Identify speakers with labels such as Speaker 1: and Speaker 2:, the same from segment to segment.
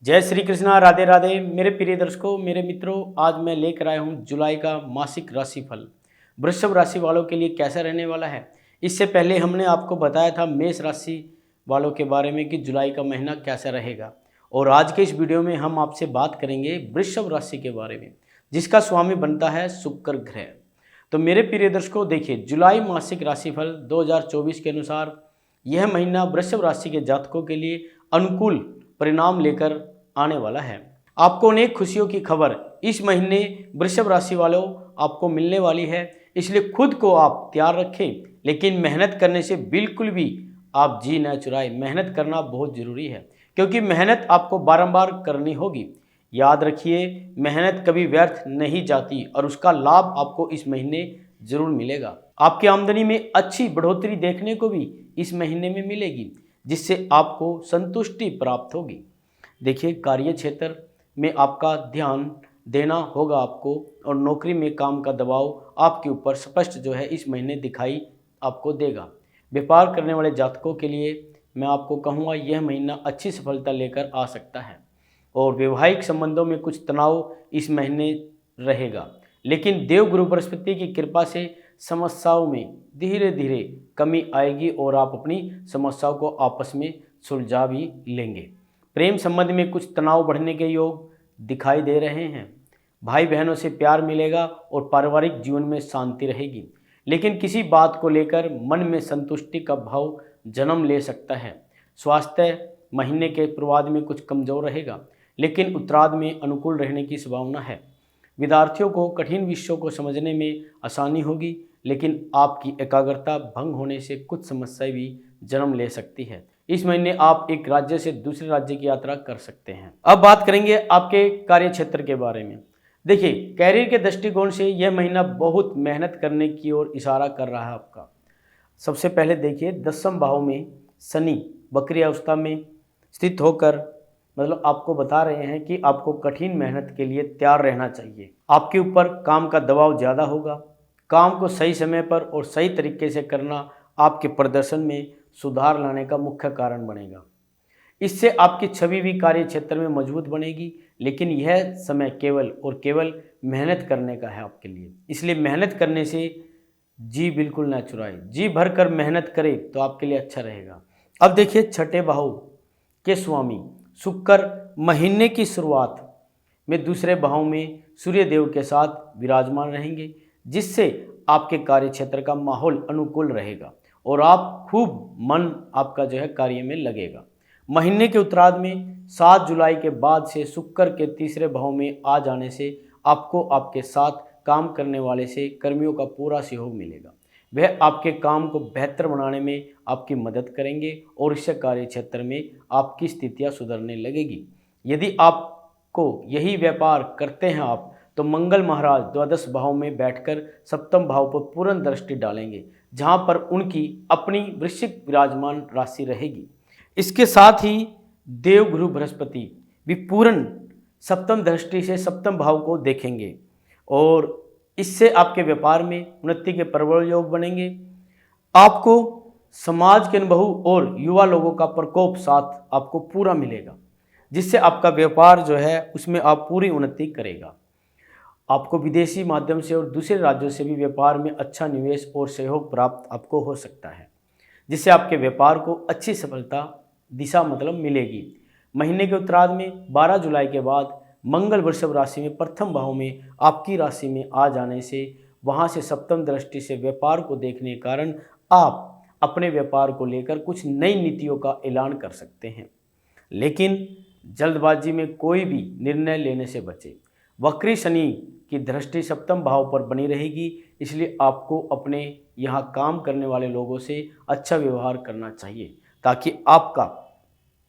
Speaker 1: जय श्री कृष्णा, राधे राधे। मेरे प्रिय दर्शकों, मेरे मित्रों, आज मैं लेकर आया हूँ जुलाई का मासिक राशिफल। वृषभ राशि वालों के लिए कैसा रहने वाला है। इससे पहले हमने आपको बताया था मेष राशि वालों के बारे में कि जुलाई का महीना कैसा रहेगा। और आज के इस वीडियो में हम आपसे बात करेंगे वृषभ राशि के बारे में, जिसका स्वामी बनता है शुक्र ग्रह। तो मेरे प्रिय दर्शकों, देखिए, जुलाई मासिक राशिफल 2024 के अनुसार यह महीना वृषभ राशि के जातकों के लिए अनुकूल परिणाम लेकर आने वाला है। आपको अनेक खुशियों की खबर इस महीने वृषभ राशि वालों आपको मिलने वाली है। इसलिए खुद को आप तैयार रखें, लेकिन मेहनत करने से बिल्कुल भी आप जी न चुराएं। मेहनत करना बहुत जरूरी है, क्योंकि मेहनत आपको बारंबार करनी होगी। याद रखिए, मेहनत कभी व्यर्थ नहीं जाती और उसका लाभ आपको इस महीने जरूर मिलेगा। आपकी आमदनी में अच्छी बढ़ोतरी देखने को भी इस महीने में मिलेगी, जिससे आपको संतुष्टि प्राप्त होगी। देखिए, कार्य क्षेत्र में आपका ध्यान देना होगा आपको, और नौकरी में काम का दबाव आपके ऊपर स्पष्ट जो है इस महीने दिखाई आपको देगा। व्यापार करने वाले जातकों के लिए मैं आपको कहूँगा, यह महीना अच्छी सफलता लेकर आ सकता है। और वैवाहिक संबंधों में कुछ तनाव इस महीने रहेगा, लेकिन देवगुरु बृहस्पति की कृपा से समस्याओं में धीरे धीरे कमी आएगी और आप अपनी समस्याओं को आपस में सुलझा भी लेंगे। प्रेम संबंध में कुछ तनाव बढ़ने के योग दिखाई दे रहे हैं। भाई बहनों से प्यार मिलेगा और पारिवारिक जीवन में शांति रहेगी, लेकिन किसी बात को लेकर मन में संतुष्टि का भाव जन्म ले सकता है। स्वास्थ्य महीने के पूर्वार्ध में कुछ कमजोर रहेगा, लेकिन उत्तरार्ध में अनुकूल रहने की संभावना है। विद्यार्थियों को कठिन विषयों को समझने में आसानी होगी, लेकिन आपकी एकाग्रता भंग होने से कुछ समस्याएं भी जन्म ले सकती है। इस महीने आप एक राज्य से दूसरे राज्य की यात्रा कर सकते हैं। अब बात करेंगे आपके कार्य क्षेत्र के बारे में। देखिए, कैरियर के दृष्टिकोण से यह महीना बहुत मेहनत करने की ओर इशारा कर रहा है आपका। सबसे पहले देखिए, 10वें भाव में शनि वक्री अवस्था में स्थित होकर मतलब आपको बता रहे हैं कि आपको कठिन मेहनत के लिए तैयार रहना चाहिए। आपके ऊपर काम का दबाव ज़्यादा होगा। काम को सही समय पर और सही तरीके से करना आपके प्रदर्शन में सुधार लाने का मुख्य कारण बनेगा। इससे आपकी छवि भी कार्य क्षेत्र में मजबूत बनेगी, लेकिन यह समय केवल और केवल मेहनत करने का है आपके लिए। इसलिए मेहनत करने से जी बिल्कुल ना चुराए, जी भर कर मेहनत करे तो आपके लिए अच्छा रहेगा। अब देखिए, छठे भाव के स्वामी शुक्र महीने की शुरुआत में दूसरे भाव में सूर्य देव के साथ विराजमान रहेंगे, जिससे आपके कार्य क्षेत्र का माहौल अनुकूल रहेगा और आप खूब मन आपका जो है कार्य में लगेगा। महीने के उत्तरार्ध में 7 जुलाई के बाद से शुक्र के तीसरे भाव में आ जाने से आपको आपके साथ काम करने वाले से कर्मियों का पूरा सहयोग मिलेगा। वह आपके काम को बेहतर बनाने में आपकी मदद करेंगे और इससे कार्य क्षेत्र में आपकी स्थितियां सुधरने लगेगी। यदि आपको यही व्यापार करते हैं आप, तो मंगल महाराज द्वादश भाव में बैठकर सप्तम भाव पर पूर्ण दृष्टि डालेंगे, जहां पर उनकी अपनी वृश्चिक विराजमान राशि रहेगी। इसके साथ ही देवगुरु बृहस्पति भी पूर्ण सप्तम दृष्टि से सप्तम भाव को देखेंगे और इससे आपके व्यापार में उन्नति के प्रबल योग बनेंगे। आपको समाज के अनुभव और युवा लोगों का प्रकोप साथ आपको पूरा मिलेगा, जिससे आपका व्यापार जो है उसमें आप पूरी उन्नति करेगा। आपको विदेशी माध्यम से और दूसरे राज्यों से भी व्यापार में अच्छा निवेश और सहयोग प्राप्त आपको हो सकता है, जिससे आपके व्यापार को अच्छी सफलता दिशा मतलब मिलेगी। महीने के उत्तरार्ध में 12 जुलाई के बाद मंगल वृषभ राशि में प्रथम भाव में आपकी राशि में आ जाने से वहां से सप्तम दृष्टि से व्यापार को देखने के कारण आप अपने व्यापार को लेकर कुछ नई नीतियों का ऐलान कर सकते हैं, लेकिन जल्दबाजी में कोई भी निर्णय लेने से बचें। वक्री शनि की दृष्टि सप्तम भाव पर बनी रहेगी, इसलिए आपको अपने यहाँ काम करने वाले लोगों से अच्छा व्यवहार करना चाहिए, ताकि आपका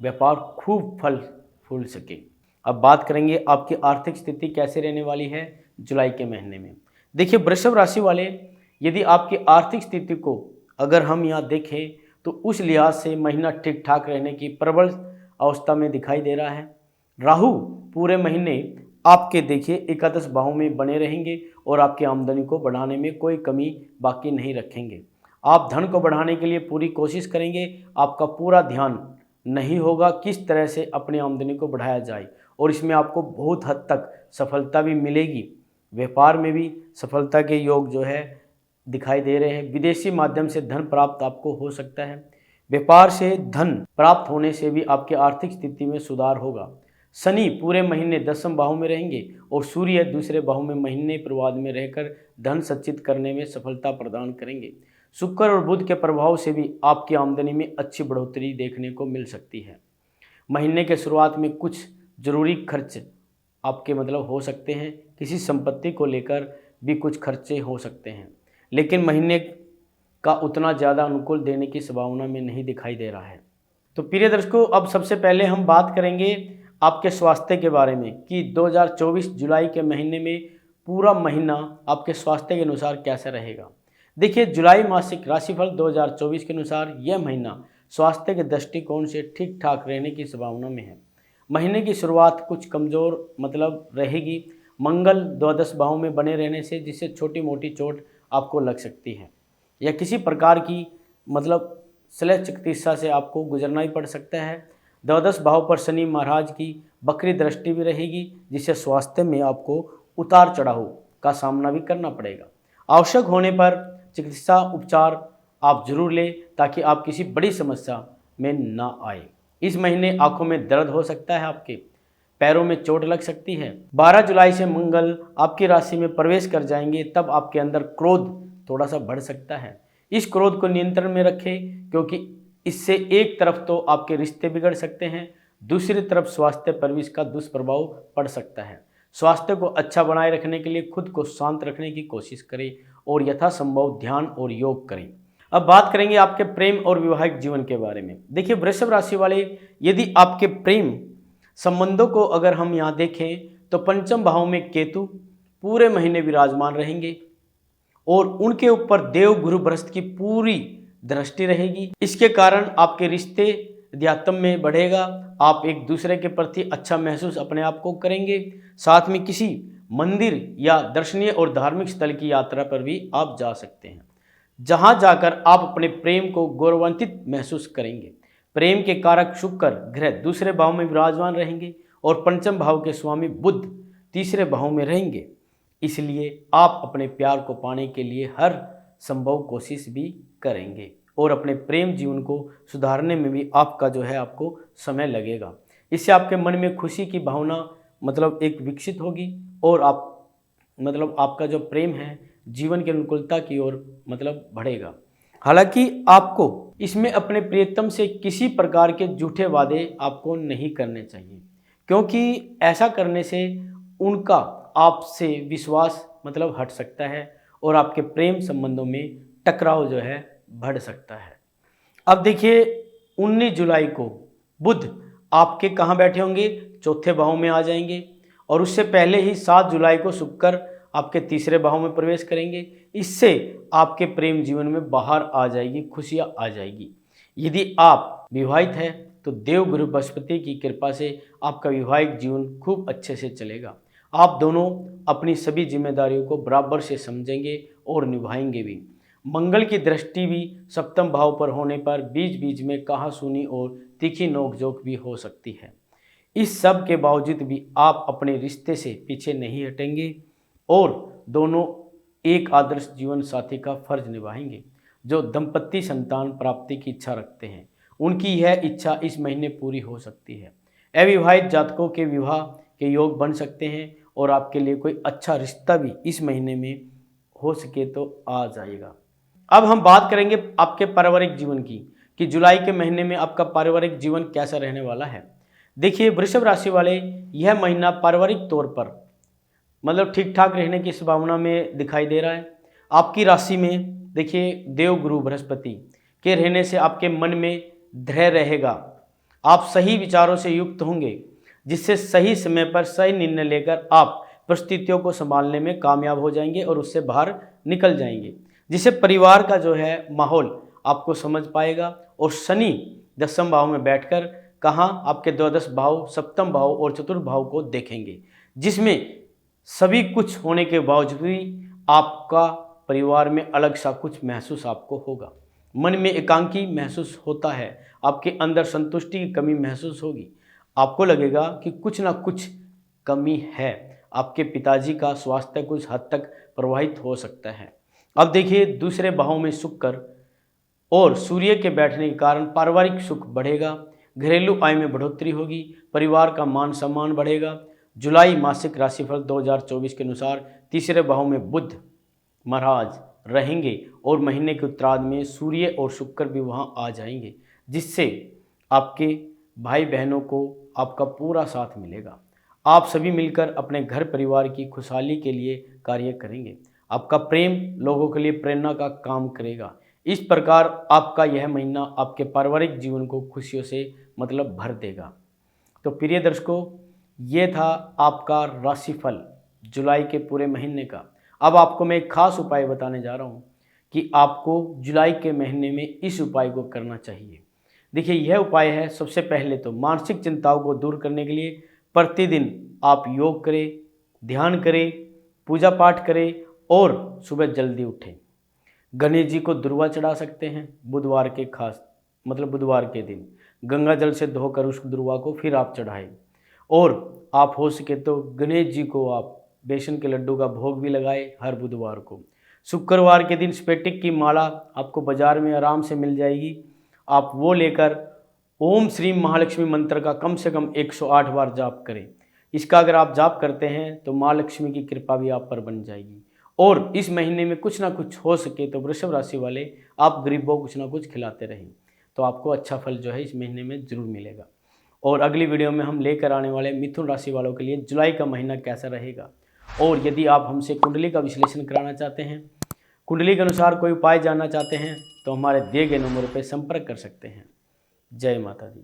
Speaker 1: व्यापार खूब फल फूल सके। अब बात करेंगे आपकी आर्थिक स्थिति कैसे रहने वाली है जुलाई के महीने में। देखिए, वृषभ राशि वाले, यदि आपकी आर्थिक स्थिति को अगर हम यहाँ देखें तो उस लिहाज से महीना ठीक ठाक रहने की प्रबल अवस्था में दिखाई दे रहा है। राहु पूरे महीने आपके देखिए एकादश भाव में बने रहेंगे और आपकी आमदनी को बढ़ाने में कोई कमी बाकी नहीं रखेंगे। आप धन को बढ़ाने के लिए पूरी कोशिश करेंगे। आपका पूरा ध्यान नहीं होगा किस तरह से अपनी आमदनी को बढ़ाया जाए, और इसमें आपको बहुत हद तक सफलता भी मिलेगी। व्यापार में भी सफलता के योग जो है दिखाई दे रहे हैं। विदेशी माध्यम से धन प्राप्त आपको हो सकता है। व्यापार से धन प्राप्त होने से भी आपके आर्थिक स्थिति में सुधार होगा। शनि पूरे महीने 10वें भाव में रहेंगे और सूर्य दूसरे भाव में महीने प्रवाद में रहकर धन संचित करने में सफलता प्रदान करेंगे। शुक्र और बुध के प्रभाव से भी आपकी आमदनी में अच्छी बढ़ोतरी देखने को मिल सकती है। महीने के शुरुआत में कुछ जरूरी खर्च आपके हो सकते हैं, किसी संपत्ति को लेकर भी कुछ खर्चे हो सकते हैं, लेकिन महीने का उतना ज़्यादा अनुकूल देने की संभावना में नहीं दिखाई दे रहा है। तो प्रिय दर्शकों, अब सबसे पहले हम बात करेंगे आपके स्वास्थ्य के बारे में कि 2024 जुलाई के महीने में पूरा महीना आपके स्वास्थ्य के अनुसार कैसा रहेगा। देखिए, जुलाई मासिक राशिफल 2024 के अनुसार यह महीना स्वास्थ्य के दृष्टिकोण से ठीक ठाक रहने की संभावना में है। महीने की शुरुआत कुछ कमज़ोर रहेगी। मंगल द्वादश भाव में बने रहने से जिससे छोटी मोटी चोट आपको लग सकती है या किसी प्रकार की शल्य चिकित्सा से आपको गुजरना ही पड़ सकता है। द्वादश भाव पर शनि महाराज की वक्री दृष्टि भी रहेगी, जिससे स्वास्थ्य में आपको उतार चढ़ाव का सामना भी करना पड़ेगा। आवश्यक होने पर चिकित्सा उपचार आप जरूर लें ताकि आप किसी बड़ी समस्या में ना आए। इस महीने आंखों में दर्द हो सकता है, आपके पैरों में चोट लग सकती है। 12 जुलाई से मंगल आपकी राशि में प्रवेश कर जाएंगे, तब आपके अंदर क्रोध थोड़ा सा बढ़ सकता है। इस क्रोध को नियंत्रण में रखें, क्योंकि इससे एक तरफ तो आपके रिश्ते बिगड़ सकते हैं, दूसरी तरफ स्वास्थ्य पर भी इसका दुष्प्रभाव पड़ सकता है। स्वास्थ्य को अच्छा बनाए रखने के लिए खुद को शांत रखने की कोशिश करें और यथासंभव ध्यान और योग करें। अब बात करेंगे आपके प्रेम और वैवाहिक जीवन के बारे में। देखिए, वृषभ राशि वाले, यदि आपके प्रेम संबंधों को अगर हम यहाँ देखें तो पंचम भाव में केतु पूरे महीने विराजमान रहेंगे और उनके ऊपर देव गुरु बृहस्पति की पूरी दृष्टि रहेगी। इसके कारण आपके रिश्ते अध्यात्म में बढ़ेगा। आप एक दूसरे के प्रति अच्छा महसूस अपने आप को करेंगे। साथ में किसी मंदिर या दर्शनीय और धार्मिक स्थल की यात्रा पर भी आप जा सकते हैं, जहां जाकर आप अपने प्रेम को गौरवान्वित महसूस करेंगे। प्रेम के कारक शुक्र ग्रह दूसरे भाव में विराजमान रहेंगे और पंचम भाव के स्वामी बुध तीसरे भाव में रहेंगे। इसलिए आप अपने प्यार को पाने के लिए हर संभव कोशिश भी करेंगे और अपने प्रेम जीवन को सुधारने में भी आपका आपको समय लगेगा। इससे आपके मन में खुशी की भावना एक विकसित होगी और आप आपका जो प्रेम है जीवन की अनुकूलता की ओर बढ़ेगा। हालांकि आपको इसमें अपने प्रियतम से किसी प्रकार के झूठे वादे आपको नहीं करने चाहिए, क्योंकि ऐसा करने से उनका आपसे विश्वास हट सकता है और आपके प्रेम संबंधों में टकराव बढ़ सकता है। अब देखिए, 19 जुलाई को बुध आपके कहाँ बैठे होंगे, चौथे भाव में आ जाएंगे और उससे पहले ही 7 जुलाई को शुक्र आपके तीसरे भाव में प्रवेश करेंगे। इससे आपके प्रेम जीवन में बाहर आ जाएगी, खुशियाँ आ जाएगी। यदि आप विवाहित हैं तो देव गुरु बृहस्पति की कृपा से आपका विवाहिक जीवन खूब अच्छे से चलेगा। आप दोनों अपनी सभी जिम्मेदारियों को बराबर से समझेंगे और निभाएंगे भी। मंगल की दृष्टि भी सप्तम भाव पर होने पर बीच बीच में कहासुनी और तीखी नोकझोंक भी हो सकती है। इस सब के बावजूद भी आप अपने रिश्ते से पीछे नहीं हटेंगे और दोनों एक आदर्श जीवन साथी का फर्ज निभाएंगे। जो दंपति संतान प्राप्ति की इच्छा रखते हैं, उनकी यह इच्छा इस महीने पूरी हो सकती है। अविवाहित जातकों के विवाह के योग बन सकते हैं और आपके लिए कोई अच्छा रिश्ता भी इस महीने में हो सके तो आ जाएगा। अब हम बात करेंगे आपके पारिवारिक जीवन की कि जुलाई के महीने में आपका पारिवारिक जीवन कैसा रहने वाला है। देखिए, वृषभ राशि वाले, यह महीना पारिवारिक तौर पर ठीक ठाक रहने की संभावना में दिखाई दे रहा है। आपकी राशि में देखिए देव गुरु बृहस्पति के रहने से आपके मन में धैर्य रहेगा। आप सही विचारों से युक्त होंगे, जिससे सही समय पर सही निर्णय लेकर आप परिस्थितियों को संभालने में कामयाब हो जाएंगे और उससे बाहर निकल जाएंगे, जिससे परिवार का माहौल आपको समझ पाएगा। और शनि 10वें भाव में बैठकर कहाँ आपके द्वादश भाव, सप्तम भाव और चतुर्थ भाव को देखेंगे, जिसमें सभी कुछ होने के बावजूद भी आपका परिवार में अलग सा कुछ महसूस आपको होगा। मन में एकांकी महसूस होता है, आपके अंदर संतुष्टि की कमी महसूस होगी, आपको लगेगा कि कुछ ना कुछ कमी है। आपके पिताजी का स्वास्थ्य कुछ हद तक प्रभावित हो सकता है। अब देखिए, दूसरे भाव में शुक्र और सूर्य के बैठने के कारण पारिवारिक सुख बढ़ेगा, घरेलू आय में बढ़ोतरी होगी, परिवार का मान सम्मान बढ़ेगा। जुलाई मासिक राशिफल 2024 के अनुसार तीसरे भाव में बुध महाराज रहेंगे और महीने के उत्तरार्ध में सूर्य और शुक्र भी वहां आ जाएंगे, जिससे आपके भाई बहनों को आपका पूरा साथ मिलेगा। आप सभी मिलकर अपने घर परिवार की खुशहाली के लिए कार्य करेंगे। आपका प्रेम लोगों के लिए प्रेरणा का काम करेगा। इस प्रकार आपका यह महीना आपके पारिवारिक जीवन को खुशियों से भर देगा। तो प्रिय दर्शकों, ये था आपका राशिफल जुलाई के पूरे महीने का। अब आपको मैं एक खास उपाय बताने जा रहा हूँ कि आपको जुलाई के महीने में इस उपाय को करना चाहिए। देखिए, यह उपाय है, सबसे पहले तो मानसिक चिंताओं को दूर करने के लिए प्रतिदिन आप योग करें, ध्यान करें, पूजा पाठ करें और सुबह जल्दी उठें। गणेश जी को दुर्वा चढ़ा सकते हैं बुधवार के बुधवार के दिन गंगा जल से धोकर उस दुर्वा को फिर आप चढ़ाएं। और आप हो सके तो गणेश जी को आप बेसन के लड्डू का भोग भी लगाए हर बुधवार को। शुक्रवार के दिन स्फटिक की माला आपको बाजार में आराम से मिल जाएगी, आप वो लेकर ओम श्री महालक्ष्मी मंत्र का कम से कम 108 बार जाप करें। इसका अगर आप जाप करते हैं तो माँ लक्ष्मी की कृपा भी आप पर बन जाएगी। और इस महीने में कुछ ना कुछ हो सके तो वृषभ राशि वाले आप गरीबों को कुछ ना कुछ खिलाते रहें, तो आपको अच्छा फल जो है इस महीने में ज़रूर मिलेगा। और अगली वीडियो में हम लेकर आने वाले मिथुन राशि वालों के लिए जुलाई का महीना कैसा रहेगा। और यदि आप हमसे कुंडली का विश्लेषण कराना चाहते हैं, कुंडली के अनुसार कोई उपाय जानना चाहते हैं, तो हमारे दिए गए नंबर पर संपर्क कर सकते हैं। जय माता दी।